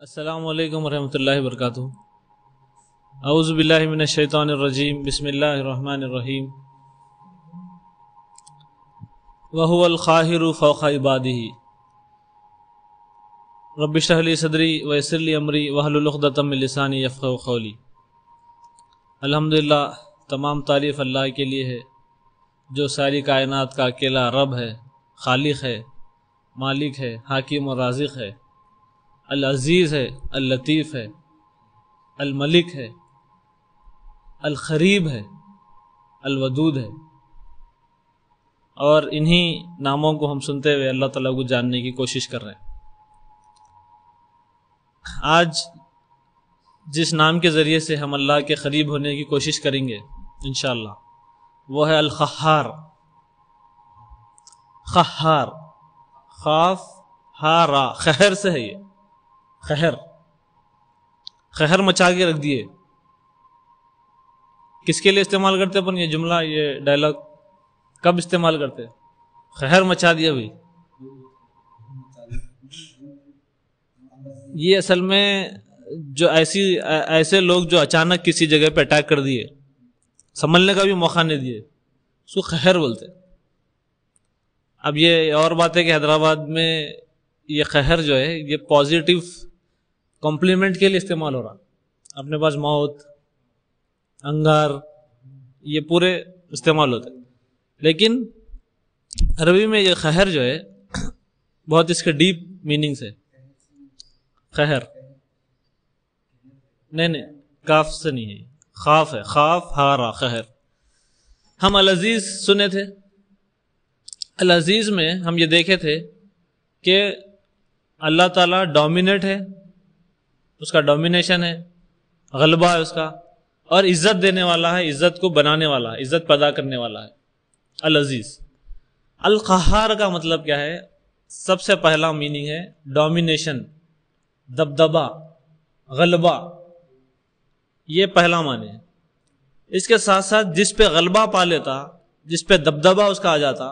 السلام علیکم ورحمۃ اللہ وبرکاتہ۔ اعوذ باللہ من الشیطان الرجیم، بسم اللہ الرحمن الرحیم۔ وَهُوَ الْقَاهِرُ فَوْقَ عِبَادِهِ رب اشرح لي صدری ویسر لي امری واحلل عقدۃ من لسانی یفقہوا قولی۔ الحمدللہ، تمام تعریف اللہ کے لیے ہے جو ساری کائنات کا اکیلا رب ہے، خالق ہے، مالک ہے، حاکم و رازق ہے، العزیز ہے، اللطیف ہے، الملک ہے، القریب ہے، الودود ہے، اور انہی ناموں کو ہم سنتے ہوئے اللہ تعالیٰ کو جاننے کی کوشش کر رہے ہیں۔ آج جس نام کے ذریعے سے ہم اللہ کے قریب ہونے کی کوشش کریں گے انشاءاللہ وہ ہے القہار۔ قہار، قاف ہا را، قہر سے ہے یہ، قہر مچا کے رکھ دیے۔ کس کے لیے استعمال کرتے اپن یہ جملہ، یہ ڈائلاگ کب استعمال کرتے؟ قہر مچا دیا بھائی۔ یہ اصل میں جو ایسے لوگ جو اچانک کسی جگہ پہ اٹیک کر دیے، سنبھلنے کا بھی موقع نہیں دیے، اس کو قہر بولتے۔ اب یہ اور بات ہے کہ حیدرآباد میں یہ قہر جو ہے یہ پازیٹیو کمپلیمنٹ کے لیے استعمال ہو رہا۔ اپنے پاس موت، انگار، یہ پورے استعمال ہوتے، لیکن عربی میں یہ قہر جو ہے بہت اس کے ڈیپ میننگس ہے۔ قہر نہیں، کاف سے نہیں ہے، خاف ہے، خاف ہارا، قہر۔ ہم العزیز سنے تھے، العزیز میں ہم یہ دیکھے تھے کہ اللہ تعالیٰ ڈومینیٹ ہے، اس کا ڈومینیشن ہے، غلبہ ہے اس کا، اور عزت دینے والا ہے، عزت کو بنانے والا ہے، عزت پیدا کرنے والا ہے، العزیز۔ القہار کا مطلب کیا ہے؟ سب سے پہلا میننگ ہے ڈومینیشن، دبدبا، غلبہ، یہ پہلا معنی ہے۔ اس کے ساتھ ساتھ جس پہ غلبہ پا لیتا، جس پہ دبدبا اس کا آ جاتا،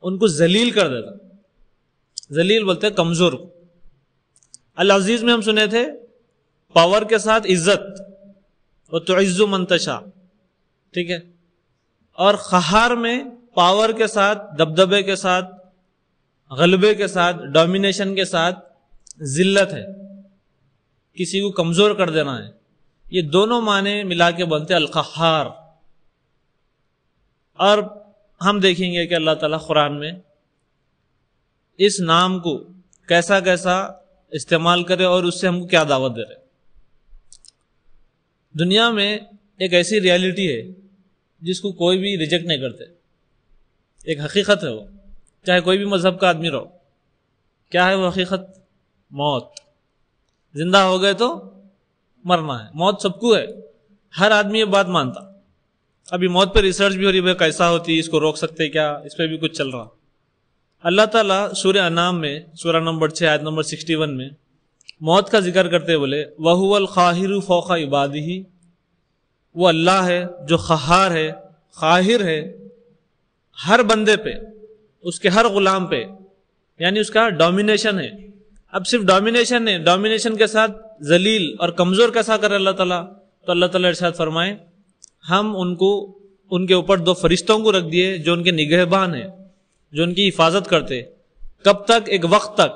ان کو ذلیل کر دیتا۔ ذلیل بولتے ہیں کمزور کو۔ العزیز میں ہم سنے تھے پاور کے ساتھ عزت، وَتُعِزُّ مَن تَشَاء، ٹھیک ہے؟ اور قہار میں پاور کے ساتھ، دبدبے کے ساتھ، غلبے کے ساتھ، ڈومینیشن کے ساتھ ذلت ہے، کسی کو کمزور کر دینا ہے۔ یہ دونوں معنی ملا کے بنتے القہار۔ اور ہم دیکھیں گے کہ اللہ تعالیٰ قرآن میں اس نام کو کیسا کیسا استعمال کرے اور اس سے ہم کو کیا دعوت دے رہے۔ دنیا میں ایک ایسی ریالٹی ہے جس کو کوئی بھی ریجیکٹ نہیں کرتے، ایک حقیقت ہے وہ، چاہے کوئی بھی مذہب کا آدمی رہو۔ کیا ہے وہ حقیقت؟ موت۔ زندہ ہو گئے تو مرنا ہے، موت سب کو ہے، ہر آدمی یہ بات مانتا۔ ابھی موت پہ ریسرچ بھی ہو رہی ہے، کیسا ہوتی ہے، اس کو روک سکتے کیا، اس پہ بھی کچھ چل رہا۔ اللہ تعالیٰ سورہ انعام میں سورہ نمبر 6 آیت نمبر 61 میں موت کا ذکر کرتے بولے وَهُوَ الْقَاهِرُ فَوْقَ عِبَادِهِ، وہ اللہ ہے جو قہار ہے، قاہر ہے ہر بندے پہ، اس کے ہر غلام پہ، یعنی اس کا ڈومینیشن ہے۔ اب صرف ڈومینیشن ہے، ڈومینیشن کے ساتھ ذلیل اور کمزور کیسا کرے اللہ تعالیٰ؟ تو اللہ تعالیٰ ارشاد فرمائے ہم ان کے اوپر 2 فرشتوں کو رکھ دیے جو ان کے نگہبان ہیں، جو ان کی حفاظت کرتے۔ کب تک؟ ایک وقت تک۔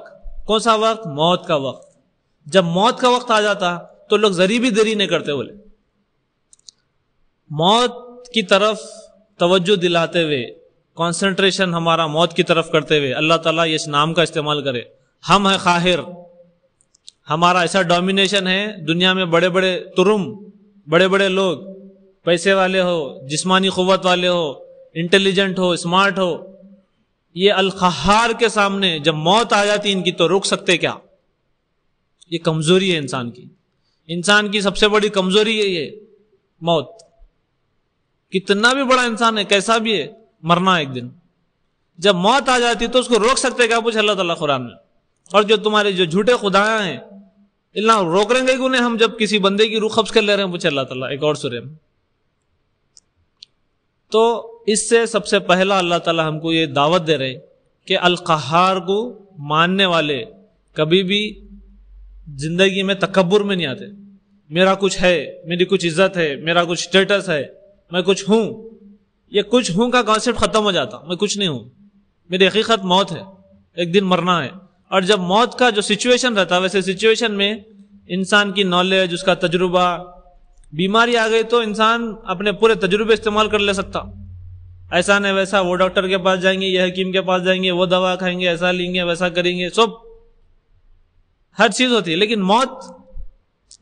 کون سا وقت؟ موت کا وقت۔ جب موت کا وقت آ جاتا تو لوگ ذری بھی دیری نہیں کرتے، بولے موت کی طرف توجہ دلاتے ہوئے، کانسنٹریشن ہمارا موت کی طرف کرتے ہوئے اللہ تعالیٰ اس نام کا استعمال کرے۔ ہم ہیں قاہر، ہمارا ایسا ڈومینیشن ہے، دنیا میں بڑے بڑے ترم، بڑے بڑے لوگ، پیسے والے ہو، جسمانی قوت والے ہو، انٹیلیجنٹ ہو، اسمارٹ ہو، یہ القہار کے سامنے جب موت آ جاتی ان کی تو روک سکتے کیا؟ یہ کمزوری ہے انسان کی، انسان کی سب سے بڑی کمزوری ہے یہ موت۔ کتنا بھی بڑا انسان ہے، کیسا بھی ہے، مرنا ایک دن۔ جب موت آ جاتی تو اس کو روک سکتے کیا؟ پوچھ اللہ تعالیٰ قرآن میں۔ اور جو تمہارے جو جھوٹے خدایاں ہیں، اللہ روک رہے گے انہیں ہم جب کسی بندے کی روح قبض کر لے رہے ہیں؟ پوچھ اللہ تعالیٰ ایک اور سورہ میں۔ تو اس سے سب سے پہلا اللہ تعالیٰ ہم کو یہ دعوت دے رہے کہ القہار کو ماننے والے کبھی بھی زندگی میں تکبر میں نہیں آتے. میرا کچھ ہے, میری کچھ عزت ہے, میرا کچھ اسٹیٹس ہے, میں کچھ ہوں. یہ کچھ ہوں کا کانسیپٹ ختم ہو جاتا. میں کچھ نہیں ہوں, میری حقیقت موت ہے, ایک دن مرنا ہے. اور جب موت کا جو سچویشن رہتا ہے, ویسے سچویشن میں انسان کی نالج, اس کا تجربہ, بیماری آ گئی تو انسان اپنے پورے تجربے استعمال کر لے سکتا. ایسا نہیں ویسا, وہ ڈاکٹر کے پاس جائیں گے, یہ حکیم کے پاس جائیں گے, وہ دوا کھائیں گے, ایسا لیں گے, ویسا کریں گے, سب ہر چیز ہوتی ہے. لیکن موت,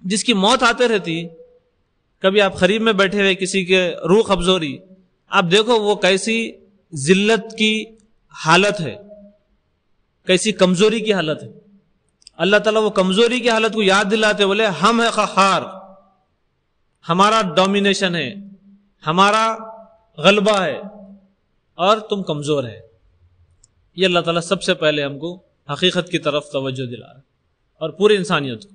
جس کی موت آتے رہتی, کبھی آپ قریب میں بیٹھے ہوئے کسی کے روح قبض ہو رہی, آپ دیکھو وہ کیسی ذلت کی حالت ہے, کیسی کمزوری کی حالت ہے. اللہ تعالیٰ وہ کمزوری کی حالت کو یاد دلاتے, بولے ہم ہے قہار, ہمارا ڈومینیشن ہے, ہمارا غلبہ ہے, اور تم کمزور ہے. یہ اللہ تعالیٰ سب سے پہلے ہم کو حقیقت کی طرف توجہ دلا رہا ہے, اور پوری انسانیت کو.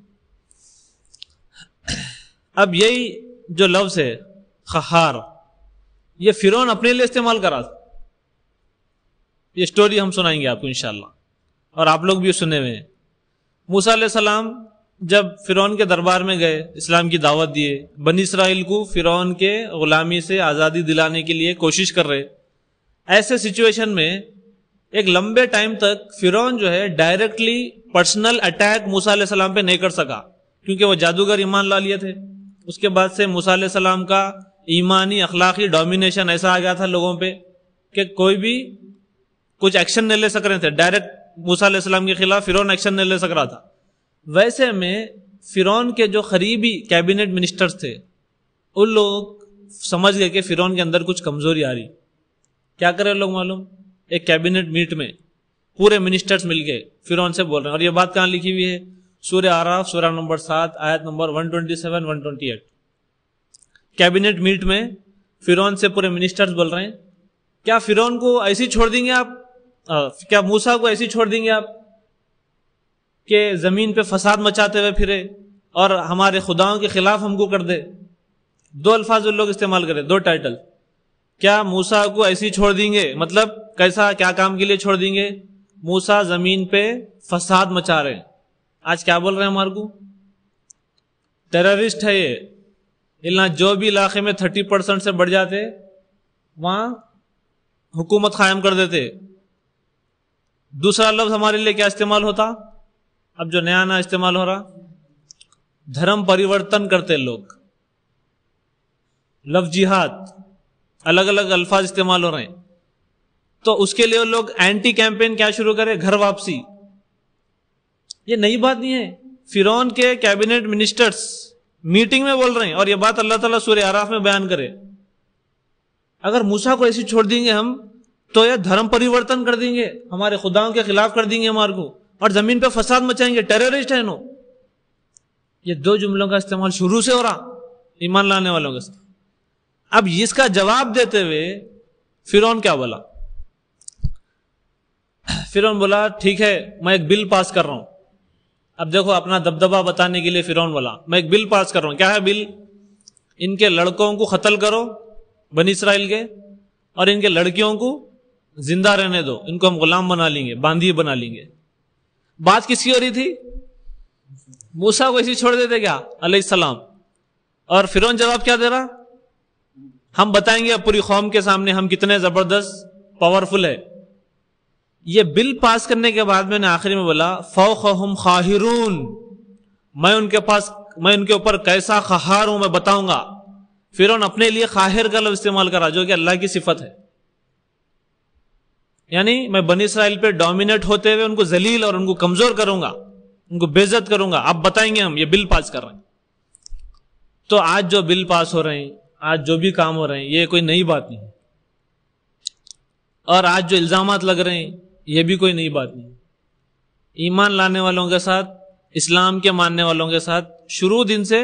اب یہی جو لفظ ہے قہار, یہ فرعون اپنے لیے استعمال کرا تھا. یہ سٹوری ہم سنائیں گے آپ کو انشاءاللہ, اور آپ لوگ بھی سنے ہوئے ہیں. موسیٰ علیہ السلام جب فرعون کے دربار میں گئے, اسلام کی دعوت دیے, بنی اسرائیل کو فرعون کے غلامی سے آزادی دلانے کے لیے کوشش کر رہے. ایسے سچویشن میں ایک لمبے ٹائم تک فرعون جو ہے ڈائریکٹلی پرسنل اٹیک موسیٰ علیہ السلام پہ نہیں کر سکا, کیونکہ وہ جادوگر ایمان لا لیے تھے. اس کے بعد سے موسیٰ علیہ السلام کا ایمانی اخلاقی ڈومینیشن ایسا آ گیا تھا لوگوں پہ کہ کوئی بھی کچھ ایکشن نہیں لے سک رہے تھے. ڈائریکٹ موسیٰ علیہ السلام کے خلاف فرعون ایکشن نہیں لے سک رہا تھا. ویسے میں فرعون کے جو قریبی کیبنٹ منسٹرز تھے, ان لوگ سمجھ گئے کہ فرعون کے اندر کچھ کمزوری آ رہی. کیا کرے لوگ معلوم, ایک کیبنٹ میٹ میں پورے منسٹرز مل کے فرعون سے بول رہے ہیں. اور یہ بات کہاں لکھی ہوئی ہے؟ سورہ اعراف سورہ نمبر 7 آیت نمبر 127-128. کیبنٹ میٹ میں فرعون سے پورے منسٹرز بول رہے ہیں, کیا فرعون کو ایسی چھوڑ دیں گے آپ, کیا موسیٰ کو ایسی چھوڑ دیں گے آپ کہ زمین پہ فساد مچاتے ہوئے پھرے اور ہمارے خداؤں کے خلاف ہم کو کر دے؟ دو الفاظ ان لوگ استعمال کرے, دو ٹائٹل. کیا موسیٰ کو ایسی چھوڑ دیں گے, مطلب کیسا, کیا کام کے لیے چھوڑ دیں گے؟ موسیٰ زمین پہ فساد مچا رہے ہیں. آج کیا بول رہے ہیں ہمارے کو؟ ٹیررسٹ ہے یہ. جو بھی علاقے میں 30% سے بڑھ جاتے وہاں حکومت قائم کر دیتے. دوسرا لفظ ہمارے لیے کیا استعمال ہوتا, اب جو نیا نیا استعمال ہو رہا, دھرم پریورتن کرتے لوگ. لفظ جہاد, الگ الگ الفاظ استعمال ہو رہے ہیں. تو اس کے لیے لوگ اینٹی کیمپین کیا شروع کرے, گھر واپسی. یہ نئی بات نہیں ہے, فرعون کے کیبنٹ منسٹرز میٹنگ میں بول رہے ہیں, اور یہ بات اللہ تعالیٰ سورہ اعراف میں بیان کرے. اگر موسیٰ کو ایسی چھوڑ دیں گے ہم تو یہ دھرم پریورتن کر دیں گے, ہمارے خداؤں کے خلاف کر دیں گے ہمارے کو, اور زمین پہ فساد مچائیں گے, ٹیررسٹ ہے نو. یہ دو جملوں کا استعمال شروع سے ہو رہا ایمان لانے والوں کے ساتھ. اب اس کا جواب دیتے ہوئے فرعون کیا بولا؟ فرعون بولا ٹھیک ہے میں ایک بل پاس کر رہا ہوں. اب دیکھو اپنا دبدبہ بتانے کے لیے فرعون بولا میں ایک بل پاس کر رہا ہوں. کیا ہے بل؟ ان کے لڑکوں کو قتل کرو بنی اسرائیل کے, اور ان کے لڑکیوں کو زندہ رہنے دو, ان کو ہم غلام بنا لیں گے, باندھی بنا لیں گے. بات کس کی ہو رہی تھی؟ موسیٰ کو ایسی چھوڑ دیتے کیا علیہ السلام؟ اور فرعون جواب کیا دے رہا؟ ہم بتائیں گے اب پوری قوم کے سامنے ہم کتنے زبردست پاورفل ہے. یہ بل پاس کرنے کے بعد میں نے آخری میں بولا فوقہم قاہرون, میں ان کے اوپر کیسا قہار ہوں میں بتاؤں گا. فرعون اپنے لیے قاہر کا لفظ استعمال کرا, جو کہ اللہ کی صفت ہے. یعنی میں بنی اسرائیل پہ ڈومینیٹ ہوتے ہوئے ان کو ذلیل اور ان کو کمزور کروں گا, ان کو بے عزت کروں گا. اب بتائیں گے ہم یہ بل پاس کر رہے ہیں. تو آج جو بل پاس ہو رہے ہیں, آج جو بھی کام ہو رہے ہیں, یہ کوئی نئی بات نہیں. اور آج جو الزامات لگ رہے ہیں یہ بھی کوئی نئی بات نہیں. ایمان لانے والوں کے ساتھ, اسلام کے ماننے والوں کے ساتھ شروع دن سے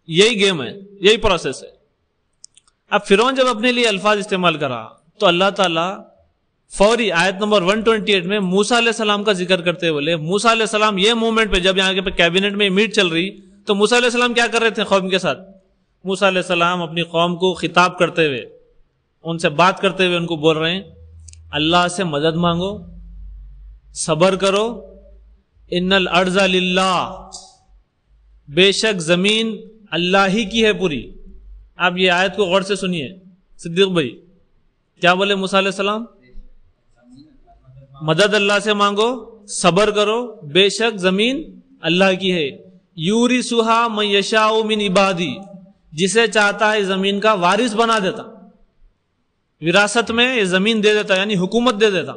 یہی گیم ہے, یہی پروسیس ہے. اب فرعون جب اپنے لیے الفاظ استعمال کرا تو اللہ تعالیٰ فوری آیت نمبر 128 میں موسیٰ علیہ السلام کا ذکر کرتے بولے موسیٰ علیہ السلام یہ مومنٹ پہ, جب یہاں کے کیبنٹ میں میٹ چل رہی تو موسیٰ علیہ السلام کیا کر رہے تھے قوم کے ساتھ؟ موسیٰ علیہ السلام اپنی قوم کو خطاب کرتے ہوئے, ان سے بات کرتے ہوئے ان کو بول رہے ہیں اللہ سے مدد مانگو, صبر کرو, ان الارض للہ, بے شک زمین اللہ ہی کی ہے پوری. آپ یہ آیت کو غور سے سنیے. صدیق بھائی کیا بولے موسیٰ علیہ السلام؟ مدد اللہ سے مانگو، صبر کرو، بے شک زمین اللہ کی ہے. یورثھا من یشاء من عبادی، جسے چاہتا ہے زمین کا وارث بنا دیتا، وراثت میں یہ زمین دے دیتا، یعنی حکومت دے دیتا.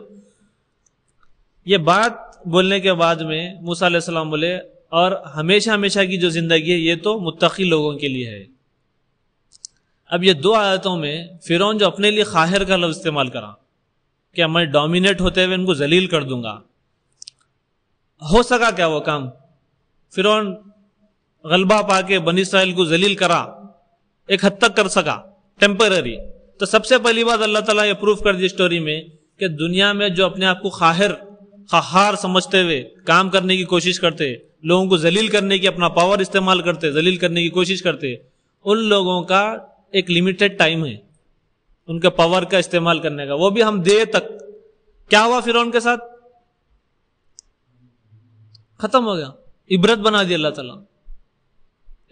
یہ بات بولنے کے بعد میں موسیٰ علیہ السلام بولے اور ہمیشہ ہمیشہ کی جو زندگی ہے یہ تو متقی لوگوں کے لیے ہے. اب یہ دو آیتوں میں فرعون جو اپنے لیے قاہر کا لفظ استعمال کرا کہ میں ڈومینیٹ ہوتے ہوئے ان کو ذلیل کر دوں گا، ہو سکا کیا وہ کام؟ فرعون غلبہ پا کے بنی اسرائیل کو ذلیل کرا، ایک حد تک کر سکا ٹیمپرری. تو سب سے پہلی بات اللہ تعالیٰ یہ پروف کر دی اسٹوری میں کہ دنیا میں جو اپنے آپ کو قہار سمجھتے ہوئے کام کرنے کی کوشش کرتے، لوگوں کو ذلیل کرنے کی اپنا پاور استعمال کرتے، ذلیل کرنے کی کوشش کرتے، ان لوگوں کا ایک لمیٹڈ ٹائم ہے ان کے پاور کا استعمال کرنے کا، وہ بھی ہم دے تک. کیا ہوا فرعون کے ساتھ؟ ختم ہو گیا. عبرت بنا دی اللہ تعالیٰ،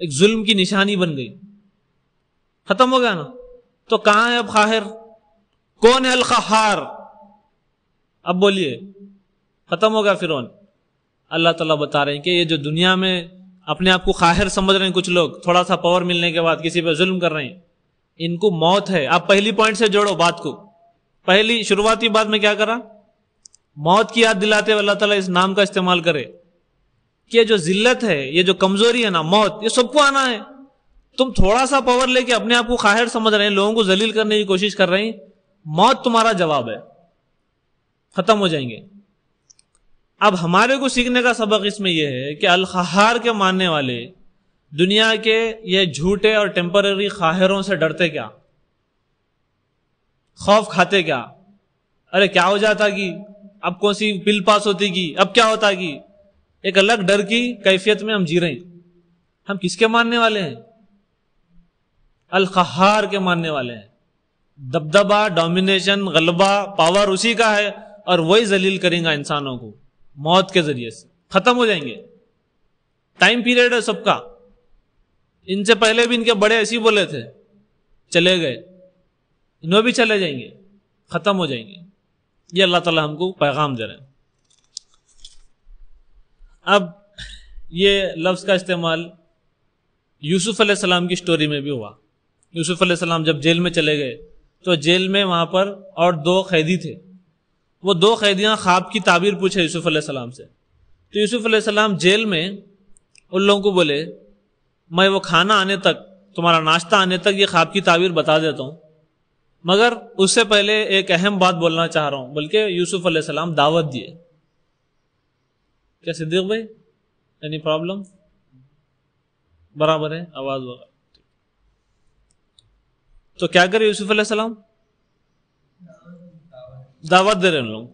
ایک ظلم کی نشانی بن گئی، ختم ہو گیا نا. تو کہاں ہے اب قاہر؟ کون ہے القہار؟ اب بولیے. ختم ہو گیا فرعون. اللہ تعالیٰ بتا رہے ہیں کہ یہ جو دنیا میں اپنے آپ کو قاہر سمجھ رہے ہیں کچھ لوگ، تھوڑا سا پاور ملنے کے بعد کسی پہ ظلم کر رہے ہیں، ان کو موت ہے. آپ پہلی پوائنٹ سے جوڑو بات کو. پہلی شروعاتی بات میں کیا کرا؟ موت کی یاد دلاتے ہوئے اللہ تعالیٰ اس نام کا استعمال کرے کہ جو ذلت ہے، یہ جو کمزوری ہے نا، موت، یہ سب کو آنا ہے. تم تھوڑا سا پاور لے کے اپنے آپ کو قاہر سمجھ رہے ہیں، لوگوں کو ذلیل کرنے کی کوشش کر رہے ہیں، موت تمہارا جواب ہے، ختم ہو جائیں گے. اب ہمارے کو سیکھنے کا سبق اس میں یہ ہے کہ القہار کے ماننے والے دنیا کے یہ جھوٹے اور ٹیمپرری قاہروں سے ڈرتے کیا؟ خوف کھاتے کیا؟ ارے کیا ہو جاتا کہ اب کون سی بل پاس ہوتی کی، اب کیا ہوتا کہ ایک الگ ڈر کی کیفیت میں ہم جی رہے ہیں. ہم کس کے ماننے والے ہیں؟ القہار کے ماننے والے ہیں. دبدبا، ڈومینیشن، غلبہ، پاور اسی کا ہے اور وہی ذلیل کریں گا انسانوں کو موت کے ذریعے سے. ختم ہو جائیں گے. ٹائم پیریڈ ہے سب کا. ان سے پہلے بھی ان کے بڑے ایسی بولے تھے، چلے گئے، انہوں بھی چلے جائیں گے، ختم ہو جائیں گے. یہ اللہ تعالیٰ ہم کو پیغام دے رہے ہیں. اب یہ لفظ کا استعمال یوسف علیہ السلام کی سٹوری میں بھی ہوا. یوسف علیہ السلام جب جیل میں چلے گئے تو جیل میں وہاں پر اور 2 قیدی تھے. وہ 2 قیدیاں خواب کی تعبیر پوچھے یوسف علیہ السلام سے. تو یوسف علیہ السلام جیل میں ان لوگوں کو بولے میں وہ کھانا آنے تک، تمہارا ناشتہ آنے تک یہ خواب کی تعبیر بتا دیتا ہوں، مگر اس سے پہلے ایک اہم بات بولنا چاہ رہا ہوں. بلکہ یوسف علیہ السلام دعوت دیے. کیا صدیق بھائی اینی پرابلم؟ برابر ہے آواز وغیرہ؟ تو کیا کرے یوسف علیہ السلام؟ دعوت دے رہے ہیں. لوگ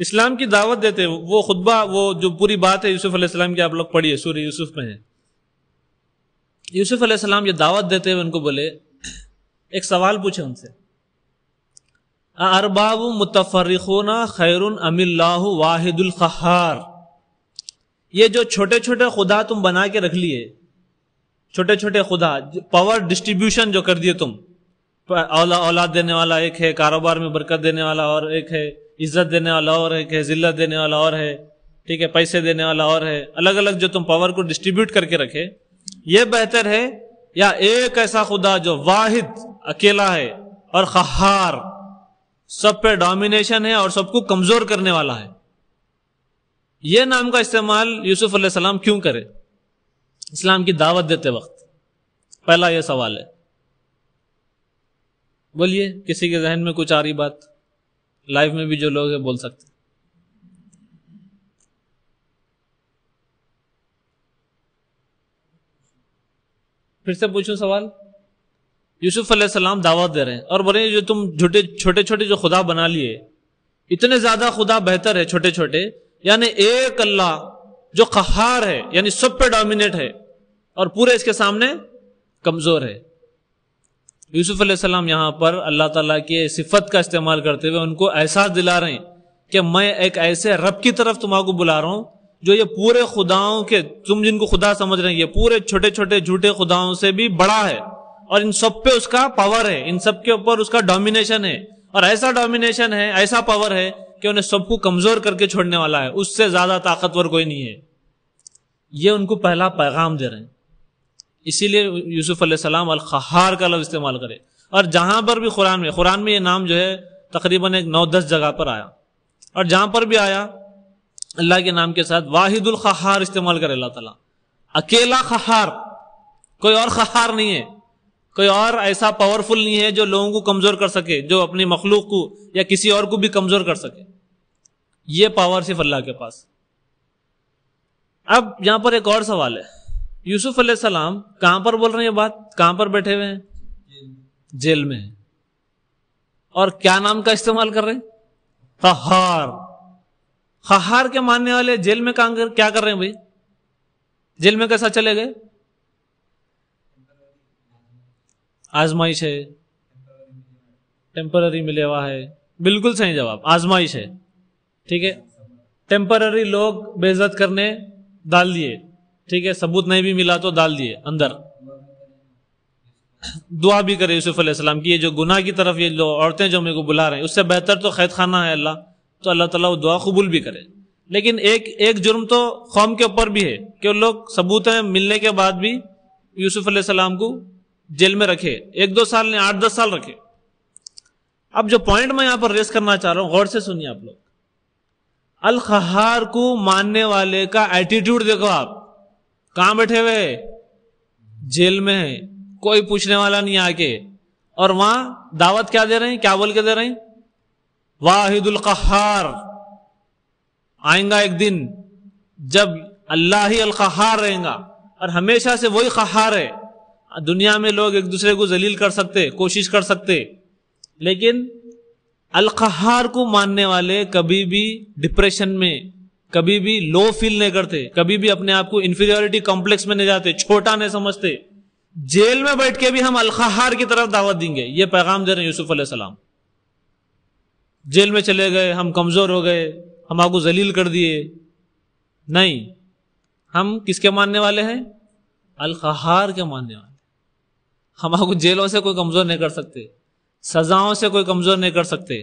اسلام کی دعوت دیتے. وہ خطبہ، وہ جو پوری بات ہے یوسف علیہ السلام کی، آپ لوگ پڑھیے، سورہ یوسف میں ہے. یوسف علیہ السلام یہ دعوت دیتے ہوئے ان کو بولے، ایک سوال پوچھے ان سے، ارباب متفرقون خیر ام اللہ واحد القہار. یہ جو چھوٹے چھوٹے خدا تم بنا کے رکھ لیے، چھوٹے چھوٹے خدا، پاور ڈسٹریبیوشن جو کر دیے تم، اولاد دینے والا ایک ہے، کاروبار میں برکت دینے والا اور ایک ہے، عزت دینے والا اور ایک ہے، ذلت دینے والا اور ہے، ٹھیک ہے، پیسے دینے والا اور ہے، الگ الگ جو تم پاور کو ڈسٹریبیوٹ کر کے رکھے، یہ بہتر ہے یا ایک ایسا خدا جو واحد اکیلا ہے اور قہار، سب پہ ڈومینیشن ہے اور سب کو کمزور کرنے والا ہے؟ یہ نام کا استعمال یوسف علیہ السلام کیوں کرے اسلام کی دعوت دیتے وقت؟ پہلا یہ سوال ہے. بولیے، کسی کے ذہن میں کچھ آ رہی بات؟ لائیو میں بھی جو لوگ ہیں بول سکتے. پھر سے پوچھوں سوال. یوسف علیہ السلام دعوت دے رہے ہیں اور بولے جو تم چھوٹے چھوٹے جو خدا بنا لیے، اتنے زیادہ خدا بہتر ہے چھوٹے چھوٹے، یعنی ایک اللہ جو قہار ہے، یعنی سب پہ ڈومینیٹ ہے اور پورے اس کے سامنے کمزور ہے. یوسف علیہ السلام یہاں پر اللہ تعالیٰ کے صفت کا استعمال کرتے ہوئے ان کو احساس دلا رہے ہیں کہ میں ایک ایسے رب کی طرف تمہارے کو بلا رہا ہوں جو یہ پورے خداؤں کے، تم جن کو خدا سمجھ رہے ہیں، یہ پورے چھوٹے چھوٹے جھوٹے خداؤں سے بھی بڑا ہے، اور ان سب پہ اس کا پاور ہے، ان سب کے اوپر اس کا ڈومینیشن ہے، اور ایسا ڈومینیشن ہے، ایسا پاور ہے کہ انہیں سب کو کمزور کر کے چھوڑنے والا ہے، اس سے زیادہ طاقتور کوئی نہیں ہے۔ یہ ان کو پہلا پیغام دے رہے ہیں۔ اسی لیے یوسف علیہ السلام القہار کا لفظ استعمال کرے، اور جہاں پر بھی قرآن میں یہ نام جو ہے تقریباً 9-10 جگہ پر آیا، اور جہاں پر بھی آیا اللہ کے نام کے ساتھ واحد القہار استعمال کرے اللہ تعالیٰ، اکیلا قہار، کوئی اور قہار نہیں ہے، کوئی اور ایسا پاورفل نہیں ہے جو لوگوں کو کمزور کر سکے، جو اپنی مخلوق کو یا کسی اور کو بھی کمزور کر سکے، یہ پاور صرف اللہ کے پاس۔ اب یہاں پر ایک اور سوال ہے، یوسف علیہ السلام کہاں پر بول رہے ہیں یہ بات؟ کہاں پر بیٹھے ہوئے ہیں؟ جیل میں ہیں، اور کیا نام کا استعمال کر رہے ہیں؟ قہار۔ قہار کے ماننے والے جیل میں کیا کر رہے ہیں بھائی؟ جیل میں کیسا چلے گئے؟ آزمائش ہے، ٹیمپرری ملے ہوا ہے، بالکل صحیح جواب، آزمائش ہے، ٹھیک ہے۔ ٹیمپرری لوگ بے عزت کرنے ڈال دیے، ٹھیک ہے، ثبوت نہیں بھی ملا تو ڈال دیے اندر۔ دعا بھی کرے یوسف علیہ السلام کی، یہ جو گناہ کی طرف یہ لو عورتیں جو میرے کو بلا رہے ہیں، اس سے بہتر تو قید خانہ ہے اللہ، تو اللہ تعالیٰ وہ دعا قبول بھی کرے۔ لیکن ایک جرم تو قوم کے اوپر بھی ہے کہ وہ لوگ ثبوتیں ملنے کے بعد بھی یوسف علیہ السلام کو جیل میں رکھے، 1-2 سال نے 8-10 سال رکھے۔ اب جو پوائنٹ میں یہاں پر ریس کرنا چاہ رہا ہوں، غور سے سنیے آپ لوگ، القہار کو ماننے والے کا ایٹیٹیوڈ دیکھو، آپ کہاں بیٹھے ہوئے؟ جیل میں ہیں، کوئی پوچھنے والا نہیں آ کے، اور وہاں دعوت کیا دے رہے ہیں؟ کیا بول کے دے رہے ہیں؟ واحد القہار۔ آئیں گا ایک دن جب اللہ ہی القہار رہیں گا، اور ہمیشہ سے وہی قہار ہے۔ دنیا میں لوگ ایک دوسرے کو ذلیل کر سکتے، کوشش کر سکتے، لیکن القہار کو ماننے والے کبھی بھی ڈپریشن میں، کبھی بھی لو فیل نہیں کرتے، کبھی بھی اپنے آپ کو انفیریورٹی کمپلیکس میں نہیں جاتے، چھوٹا نہیں سمجھتے۔ جیل میں بیٹھ کے بھی ہم القہار کی طرف دعوت دیں گے، یہ پیغام دے رہے ہیں یوسف علیہ السلام۔ جیل میں چلے گئے، ہم کمزور ہو گئے، ہم آپ کو ذلیل کر دیے، نہیں، ہم کس کے ماننے والے ہیں؟ القہار کے ماننے والے۔ ہم آپ کو جیلوں سے کوئی کمزور نہیں کر سکتے، سزاؤں سے کوئی کمزور نہیں کر سکتے۔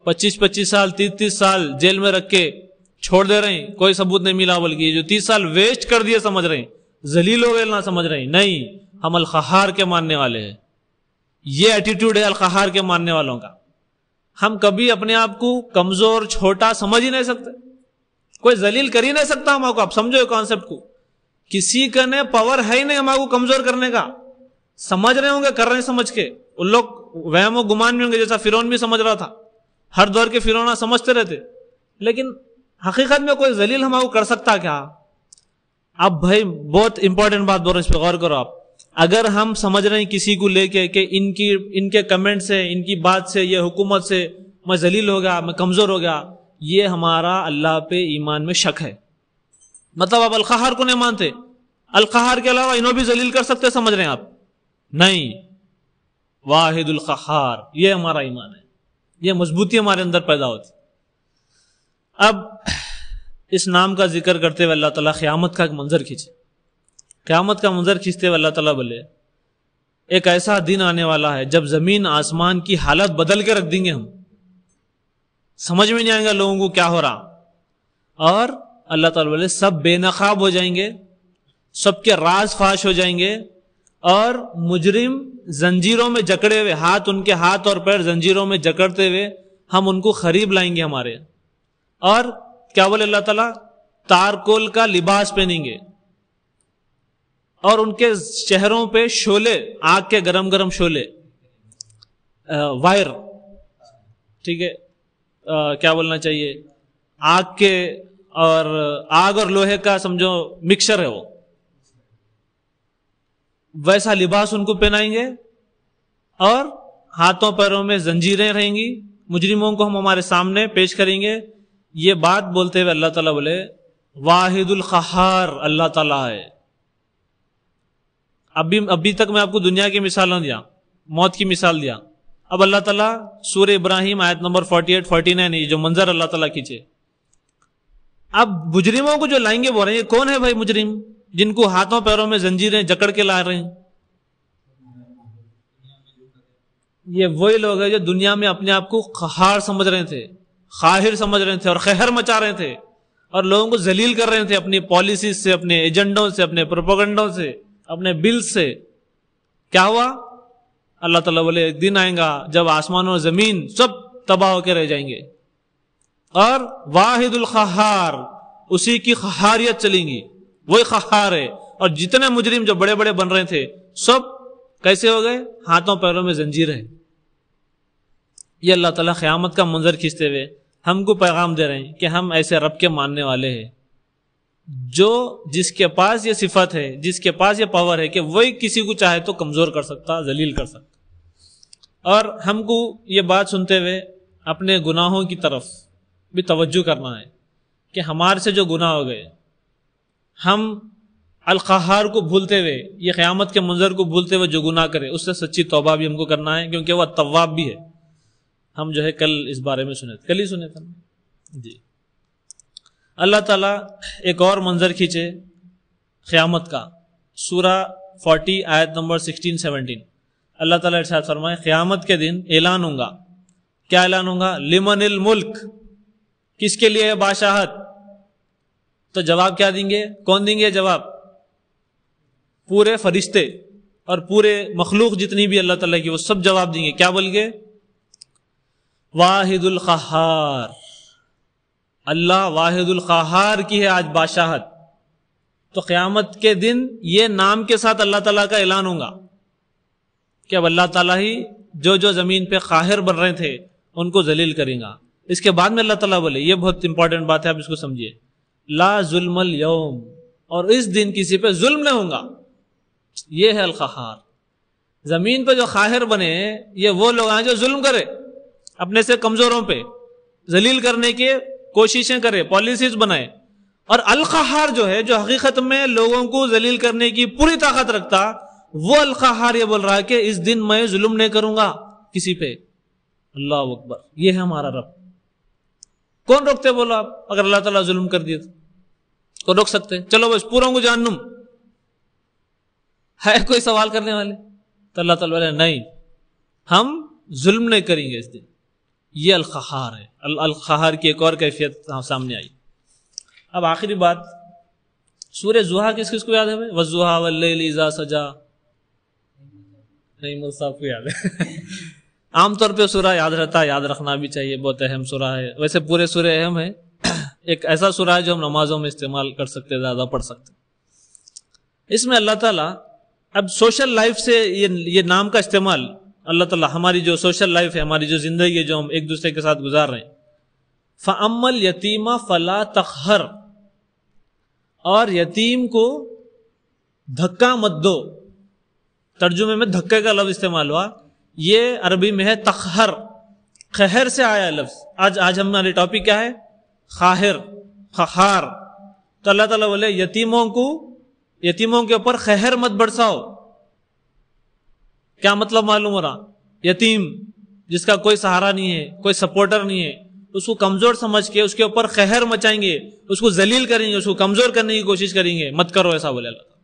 25 سال 30 سال جیل میں رکھ کے چھوڑ دے رہے ہیں، کوئی ثبوت نہیں ملا، بلکہ جو 30 سال ویسٹ کر دیے سمجھ رہے ہیں، ذلیل ہو گئے نہ سمجھ رہے ہیں، نہیں، ہم القہار کے ماننے والے ہیں۔ یہ ایٹیٹیوڈ ہے القہار کے ماننے والوں کا۔ ہم کبھی اپنے آپ کو کمزور چھوٹا سمجھ ہی نہیں سکتے، کوئی ذلیل کر ہی نہیں سکتا ہم آپ کو۔ آپ سمجھو کانسیپٹ کو، کسی کا نے پاور ہے ہی نہیں ہم کو کمزور کرنے کا۔ سمجھ رہے ہوں گے، کر رہے ہیں سمجھ کے، ان لوگ وہم و گمان بھی ہوں گے، جیسا فرعون بھی سمجھ رہا تھا، ہر دور کے فرعون سمجھتے رہتے، لیکن حقیقت میں کوئی ذلیل ہم کو کر سکتا کیا؟ اب بھائی بہت امپورٹنٹ بات بول رہے ہیں، اس پہ غور کرو آپ۔ اگر ہم سمجھ رہے ہیں کسی کو لے کے کہ ان کے کمنٹ سے، ان کی بات سے، یہ حکومت سے میں ذلیل ہو گیا، میں کمزور ہو گیا، یہ ہمارا اللہ پہ ایمان میں شک ہے۔ مطلب آپ القہار کو نہیں مانتے، القہار کے علاوہ انہوں بھی ذلیل کر سکتے سمجھ رہے ہیں آپ؟ نہیں، واحد القہار، یہ ہمارا ایمان ہے، یہ مضبوطی ہمارے اندر پیدا ہوتی۔ اب اس نام کا ذکر کرتے ہوئے اللہ تعالیٰ قیامت کا ایک منظر کھینچے، قیامت کا منظر کھینچتے ہوئے اللہ تعالیٰ بولے ایک ایسا دن آنے والا ہے جب زمین آسمان کی حالت بدل کے رکھ دیں گے، ہم سمجھ میں نہیں آئے گا لوگوں کو کیا ہو رہا، اور اللہ تعالیٰ بولے سب بے نقاب ہو جائیں گے، سب کے راز فاش ہو جائیں گے، اور مجرم زنجیروں میں جکڑے ہوئے، ان کے ہاتھ اور پیر زنجیروں میں جکڑتے ہوئے ہم ان کو قریب لائیں گے ہمارے، اور کیا بولے اللہ تعالیٰ؟ تارکول کا لباس پہنیں گے، اور ان کے چہروں پہ شعلے، آگ کے گرم گرم شعلے، وائر، ٹھیک ہے، کیا بولنا چاہیے، آگ کے آگ اور لوہے کا سمجھو مکسچر ہے، وہ ویسا لباس ان کو پہنائیں گے، اور ہاتھوں پیروں میں زنجیریں رہیں گی، مجرموں کو ہم ہمارے سامنے پیش کریں گے۔ یہ بات بولتے ہوئے اللہ تعالیٰ بولے واحد القہار اللہ تعالیٰ ہے۔ ابھی تک میں آپ کو دنیا کی مثال نہ دیا، موت کی مثال دیا، اب اللہ تعالیٰ سورہ ابراہیم آیت نمبر 48-49 یہ جو منظر اللہ تعالیٰ کھینچے، اب مجرموں کو جو لائیں گے بول رہے ہیں یہ کون ہے بھائی مجرم جن کو ہاتھوں پیروں میں زنجیریں جکڑ کے لا رہے ہیں؟ یہ وہی لوگ ہیں جو دنیا میں اپنے آپ کو قہار سمجھ رہے تھے، قاہر سمجھ رہے تھے اور قہر مچا رہے تھے اور لوگوں کو ذلیل کر رہے تھے اپنی پالیسیز سے، اپنے ایجنڈوں سے، اپنے پروپیگنڈوں سے، اپنے بل سے۔ کیا ہوا؟ اللہ تعالیٰ بولے ایک دن آئیں گا جب آسمان اور زمین سب تباہ ہو کے رہ جائیں گے اور واحد القہار، اسی کی قہاریت چلیں گی، وہی قہار ہے۔ اور جتنے مجرم جو بڑے بڑے بن رہے تھے سب کیسے ہو گئے؟ ہاتھوں پیروں میں زنجیر ہے۔ یہ اللہ تعالیٰ قیامت کا منظر کھینچتے ہوئے ہم کو پیغام دے رہے ہیں کہ ہم ایسے رب کے ماننے والے ہیں جو جس کے پاس یہ صفت ہے، جس کے پاس یہ پاور ہے کہ وہی کسی کو چاہے تو کمزور کر سکتا، ذلیل کر سکتا۔ اور ہم کو یہ بات سنتے ہوئے اپنے گناہوں کی طرف بھی توجہ کرنا ہے کہ ہمارے سے جو گناہ ہو گئے، ہم القہار کو بھولتے ہوئے، یہ قیامت کے منظر کو بھولتے ہوئے جو گناہ کرے اس سے سچی توبہ بھی ہم کو کرنا ہے، کیونکہ وہ تواب بھی ہے۔ ہم جو ہے کل اس بارے میں کل ہی سنے تھے جی۔ اللہ تعالیٰ ایک اور منظر کھینچے قیامت کا، سورہ 40 آیت نمبر 16-17۔ اللہ تعالیٰ ارشاد فرمائے قیامت کے دن اعلان ہوگا۔ کیا اعلان ہوگا؟ لمن الملک، کس کے لیے ہے بادشاہت؟ تو جواب کیا دیں گے؟ کون دیں گے جواب؟ پورے فرشتے اور پورے مخلوق جتنی بھی اللہ تعالیٰ کی، وہ سب جواب دیں گے۔ کیا بول گے؟ واحد القہار، اللہ واحد القہار کی ہے آج بادشاہت۔ تو قیامت کے دن یہ نام کے ساتھ اللہ تعالیٰ کا اعلان ہوگا کہ اب اللہ تعالیٰ ہی جو جو زمین پہ قاہر بن رہے تھے ان کو ذلیل کریں گا۔ اس کے بعد میں اللہ تعالیٰ بولے، یہ بہت امپورٹنٹ بات ہے، آپ اس کو سمجھیے، لا ظلم اليوم، اور اس دن کسی پہ ظلم نہیں ہوگا۔ یہ ہے القہار۔ زمین پہ جو قاہر بنے یہ وہ لوگ ہیں جو ظلم کرے، اپنے سے کمزوروں پہ ذلیل کرنے کی کوششیں کرے، پالیسیز بنائے۔ اور القہار جو ہے، جو حقیقت میں لوگوں کو ذلیل کرنے کی پوری طاقت رکھتا، وہ القہار یہ بول رہا ہے کہ اس دن میں ظلم نہیں کروں گا کسی پہ۔ اللہ اکبر، یہ ہے ہمارا رب۔ کون روکتے بولو آپ؟ اگر اللہ تعالیٰ ظلم کر دیے تو کون روک سکتے؟ چلو بس پوروں کو جہنم، ہے کوئی سوال کرنے والے؟ تو اللہ تعالیٰ بولے نہیں، ہم ظلم نہیں کریں گے اس دن۔ یہ القہار ہے۔ القہار کی ایک اور کیفیت سامنے آئی۔ اب آخری بات، سورہ ضحیٰ کس کس کو یاد ہے؟ والضحیٰ واللیل اذا سجا، نہیں مصطفیٰ کو یاد ہے؟ عام طور پہ سورہ یاد رہتا ہے، یاد رکھنا بھی چاہیے، بہت اہم سورہ ہے۔ ویسے پورے سورہ اہم ہے، ایک ایسا سورہ ہے جو ہم نمازوں میں استعمال کر سکتے، زیادہ پڑھ سکتے۔ اس میں اللہ تعالیٰ اب سوشل لائف سے یہ نام کا استعمال، اللہ تعالیٰ ہماری جو سوشل لائف ہے، ہماری جو زندگی ہے، جو ہم ایک دوسرے کے ساتھ گزار رہے ہیں، فَأَمَّا الْيَتِيمَ فَلَا تَقْهَرْ، اور یتیم کو دھکا مت دو۔ ترجمے میں دھکے کا لفظ استعمال ہوا، یہ عربی میں ہے تقہر، قہر سے آیا لفظ۔ آج ہمارے ٹاپک کیا ہے؟ قاہر، قہار۔ تو اللہ تعالیٰ بولے یتیموں کے اوپر قہر مت برساؤ۔ کیا مطلب معلوم ہو رہا؟ یتیم جس کا کوئی سہارا نہیں ہے، کوئی سپورٹر نہیں ہے، اس کو کمزور سمجھ کے اس کے اوپر قہر مچائیں گے، اس کو ذلیل کریں گے، اس کو کمزور کرنے کی کوشش کریں گے، مت کرو ایسا بولے اللہ تعالیٰ۔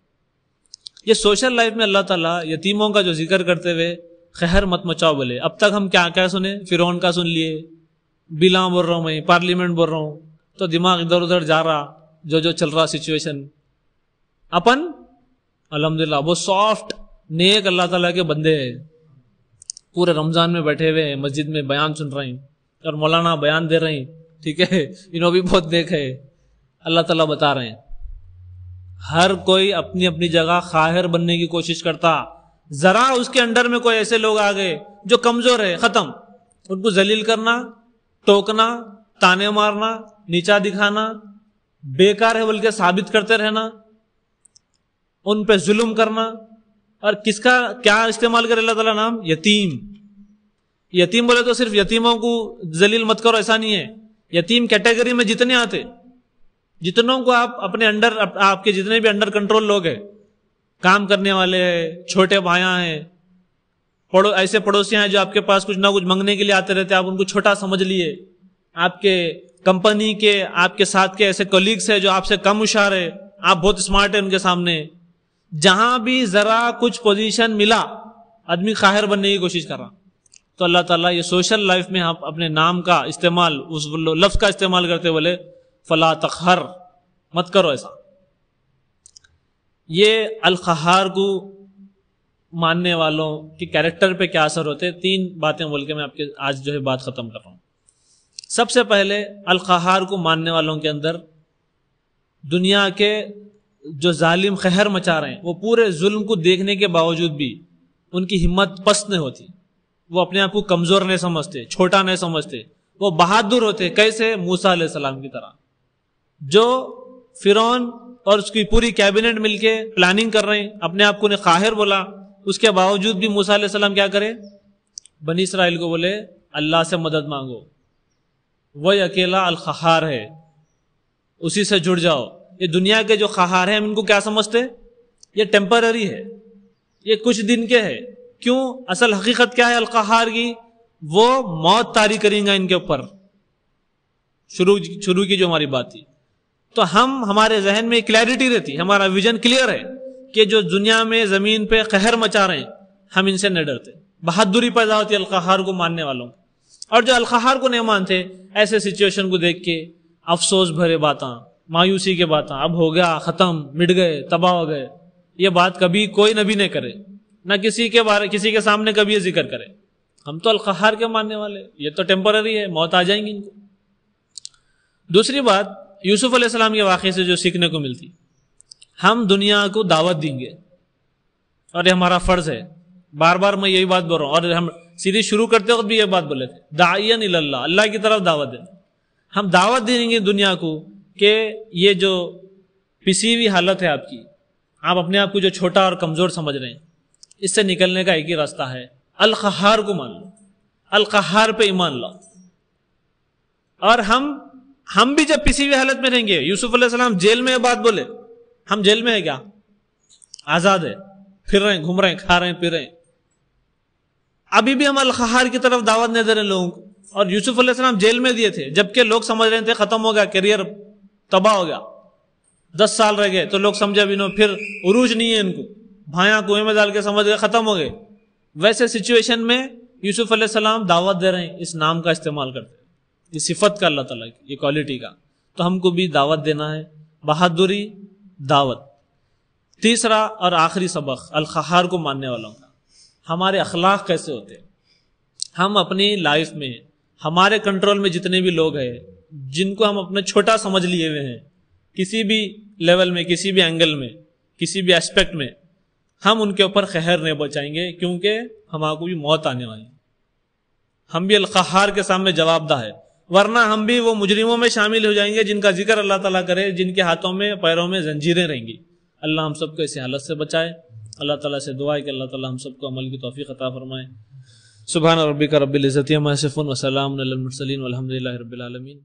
یہ سوشل لائف میں اللہ تعالیٰ یتیموں کا جو ذکر کرتے ہوئے قہر مت مچاؤ بولے۔ اب تک ہم کیا کیا سنے؟ فرعون کا سن لیے، بلا بول رہا ہوں میں، پارلیمنٹ بول رہا ہوں، تو دماغ ادھر ادھر جا رہا، جو چل رہا سچویشن۔ اپن الحمدللہ وہ سافٹ نیک اللہ تعالیٰ کے بندے ہیں، پورے رمضان میں بیٹھے ہوئے ہیں، مسجد میں بیان سن رہے ہیں اور مولانا بیان دے رہے ہیں، ٹھیک ہے، انہوں بھی بہت نیک ہے۔ اللہ تعالیٰ بتا رہے ہیں ہر کوئی اپنی اپنی جگہ قاہر بننے کی کوشش کرتا، ذرا اس کے انڈر میں کوئی ایسے لوگ آ گئے جو کمزور ہے، ختم، ان کو ذلیل کرنا، ٹوکنا، تانے مارنا، نیچا دکھانا، بیکار ہے بلکہ ثابت کرتے رہنا، ان پہ ظلم کرنا۔ اور کس کا کیا استعمال کرے اللہ تعالیٰ نام؟ یتیم۔ یتیم بولے تو صرف یتیموں کو ذلیل مت کرو ایسا نہیں ہے، یتیم کیٹیگری میں جتنے آتے، جتنوں کو آپ اپنے انڈر، آپ کے جتنے بھی انڈر کنٹرول لوگ ہیں، کام کرنے والے ہیں، چھوٹے بھائیاں ہیں، ایسے پڑوسی ہیں جو آپ کے پاس کچھ نہ کچھ منگنے کے لیے آتے رہتے، آپ ان کو چھوٹا سمجھ لیے، آپ کے کمپنی کے آپ کے ساتھ کے ایسے کولیگس ہیں جو آپ سے کم ہوشیار ہے, آپ بہت اسمارٹ ہیں ان کے سامنے, جہاں بھی ذرا کچھ پوزیشن ملا آدمی قاہر بننے کی کوشش کر رہا. تو اللہ تعالیٰ یہ سوشل لائف میں آپ اپنے نام کا استعمال, اس لفظ کا استعمال کرتے بولے فلا تقہر, مت کرو ایسا. یہ القہار کو ماننے والوں کے کیریکٹر پہ کیا اثر ہوتے, 3 باتیں بول کے میں آپ کے آج جو ہے بات ختم کر رہا ہوں. سب سے پہلے القہار کو ماننے والوں کے اندر دنیا کے جو ظالم قہر مچا رہے ہیں وہ پورے ظلم کو دیکھنے کے باوجود بھی ان کی ہمت پست نہیں ہوتی, وہ اپنے آپ کو کمزور نہیں سمجھتے, چھوٹا نہیں سمجھتے, وہ بہادر ہوتے. کیسے؟ موسیٰ علیہ السلام کی طرح, جو فرعون اور اس کی پوری کیبنٹ مل کے پلاننگ کر رہے ہیں, اپنے آپ کو نے قاہر بولا, اس کے باوجود بھی موسیٰ علیہ السلام کیا کرے, بنی اسرائیل کو بولے اللہ سے مدد مانگو, وہی اکیلا القہار ہے, اسی سے جڑ جاؤ. یہ دنیا کے جو قہار ہیں ہم ان کو کیا سمجھتے, یہ ٹیمپرری ہے, یہ کچھ دن کے ہے. کیوں؟ اصل حقیقت کیا ہے القہار کی, وہ موت طاری کریں گا ان کے اوپر. شروع کی جو ہماری بات تھی, تو ہمارے ذہن میں کلیئرٹی رہتی, ہمارا ویژن کلیئر ہے کہ جو دنیا میں زمین پہ قہر مچا رہے ہیں ہم ان سے نہیں ڈرتے. بہادری پیدا ہوتی ہے القہار کو ماننے والوں. اور جو القہار کو نہیں مانتے, ایسے سچویشن کو دیکھ کے افسوس بھرے باتیں, مایوسی کے باتیں, اب ہو گیا, ختم, مٹ گئے, تباہ ہو گئے, یہ بات کبھی کوئی نبی نہیں کرے, نہ کسی کے سامنے کبھی یہ ذکر کرے. ہم تو القہار کے ماننے والے, یہ تو ٹیمپرری ہے, موت آ جائیں گی ان کو. دوسری بات, یوسف علیہ السلام کے واقعے سے جو سیکھنے کو ملتی, ہم دنیا کو دعوت دیں گے اور یہ ہمارا فرض ہے. بار بار میں یہی بات بول رہا ہوں, اور ہم سیریز شروع کرتے وقت بھی یہ بات بولے تھے, داعین الی اللہ, اللہ کی طرف دعوت دیں. ہم دعوت دیں گے دنیا کو کہ یہ جو پسی ہوئی حالت ہے آپ کی, آپ اپنے آپ کو جو چھوٹا اور کمزور سمجھ رہے ہیں, اس سے نکلنے کا ایک ہی راستہ ہے, القہار کو مان لو, القہار پہ ایمان لاؤ. اور ہم بھی جب پسی ہوئی حالت میں رہیں گے, یوسف علیہ السلام جیل میں یہ بات بولے, ہم جیل میں ہے کیا, آزاد ہے, پھر رہے ہیں, گھوم رہے ہیں, کھا رہے ہیں, پی رہے ہیں. ابھی بھی ہم القہار کی طرف دعوت نہیں دے رہے لوگوں کو. اور یوسف علیہ السلام جیل میں دیے تھے, جبکہ لوگ سمجھ رہے تھے ختم ہو گیا, کیریئر تباہ ہو گیا, 10 سال رہ گئے, تو لوگ سمجھا بھی نو, پھر عروج نہیں ہے ان کو, بھائیاں کنویں میں ڈال کے سمجھ گئے ختم ہو گئے. ویسے سچویشن میں یوسف علیہ السلام دعوت دے رہے ہیں, اس نام کا استعمال کرتے ہیں, یہ صفت کا اللہ تعالیٰ کی, یہ کوالٹی کا. تو ہم کو بھی دعوت دینا ہے, بہادری, دعوت. تیسرا اور آخری سبق القہار کو ماننے والوں کا, ہمارے اخلاق کیسے ہوتے ہیں. ہم اپنی لائف میں ہمارے کنٹرول میں جتنے بھی لوگ ہیں جن کو ہم اپنے چھوٹا سمجھ لیے ہوئے ہیں, کسی بھی لیول میں, کسی بھی اینگل میں, کسی بھی ایسپیکٹ میں, ہم ان کے اوپر قہر نہیں بچائیں گے, کیونکہ ہمارے کو بھی موت آنے والی ہے. ہم بھی القہار کے سامنے جواب دہ ہے, ورنہ ہم بھی وہ مجرموں میں شامل ہو جائیں گے جن کا ذکر اللہ تعالیٰ کرے, جن کے ہاتھوں میں پیروں میں زنجیریں رہیں گی. اللہ ہم سب کو ایسی حالت سے بچائے. اللہ تعالیٰ سے دعا ہے کہ اللہ تعالیٰ ہم سب کو عمل کی توفیق عطا فرمائے. سبحان ربک رب العزت عما یصفون وسلام علی المرسلین والحمد للہ رب العالمین.